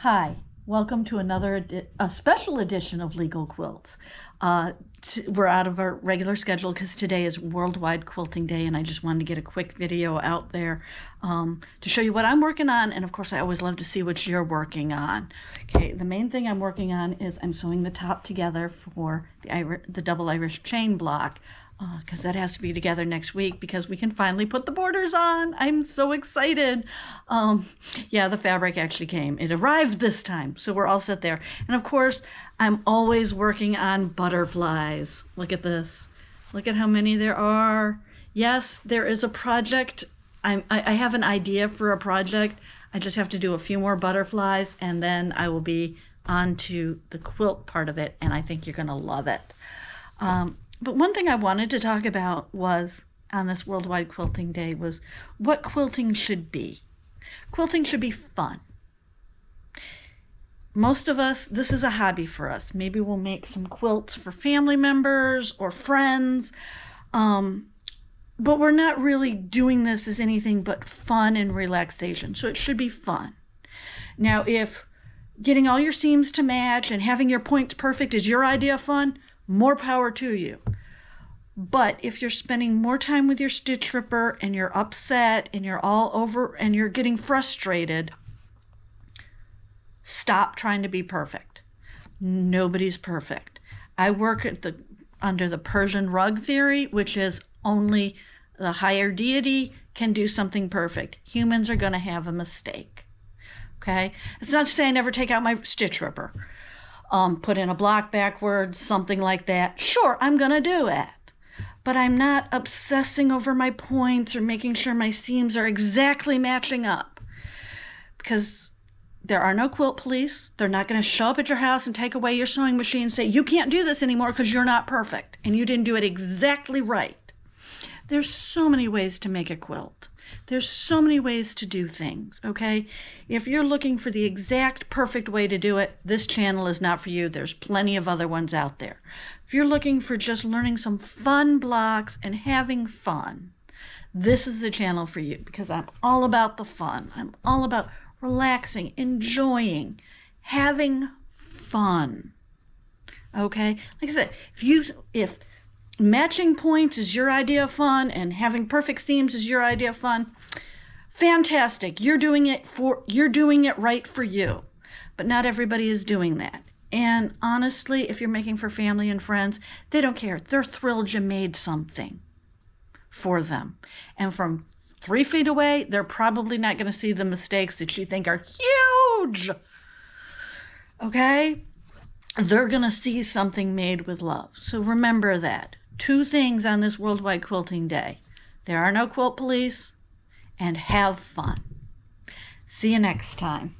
Hi, welcome to another a special edition of Legal Quilts. We're out of our regular schedule because today is Worldwide Quilting Day, and I just wanted to get a quick video out there to show you what I'm working on. And of course, I always love to see what you're working on. Okay, the main thing I'm working on is I'm sewing the top together for the double Irish chain block. Because that has to be together next week because we can finally put the borders on. I'm so excited. Yeah, the fabric actually came. It arrived this time, so we're all set there. And of course, I'm always working on butterflies. Look at this. Look at how many there are. Yes, there is a project. I have an idea for a project. I just have to do a few more butterflies, and then I will be on to the quilt part of it, and I think you're going to love it. But one thing I wanted to talk about was, on this Worldwide Quilting Day, was what quilting should be. Quilting should be fun. Most of us, this is a hobby for us. Maybe we'll make some quilts for family members or friends, but we're not really doing this as anything but fun and relaxation, so it should be fun. Now, if getting all your seams to match and having your points perfect is your idea of fun, more power to you. But if you're spending more time with your stitch ripper and you're upset and you're all over and you're getting frustrated, stop trying to be perfect. Nobody's perfect. I work under the Persian rug theory, which is only the higher deity can do something perfect. Humans are going to have a mistake. Okay? It's not to say I never take out my stitch ripper. Put in a block backwards, something like that. Sure, I'm going to do it. But I'm not obsessing over my points or making sure my seams are exactly matching up. Because there are no quilt police. They're not going to show up at your house and take away your sewing machine and say, you can't do this anymore because you're not perfect and you didn't do it exactly right. There's so many ways to make a quilt. There's so many ways to do things, okay? If you're looking for the exact perfect way to do it, this channel is not for you. There's plenty of other ones out there. If you're looking for just learning some fun blocks and having fun, this is the channel for you because I'm all about the fun. I'm all about relaxing, enjoying, having fun, okay? Like I said, if matching points is your idea of fun and having perfect seams is your idea of fun, fantastic. You're doing it right for you. But not everybody is doing that. And honestly, if you're making for family and friends, they don't care. They're thrilled you made something for them. And from 3 feet away, they're probably not going to see the mistakes that you think are huge. Okay? They're going to see something made with love. So remember that. 2 things on this Worldwide Quilting Day. There are no quilt police, and have fun. See you next time.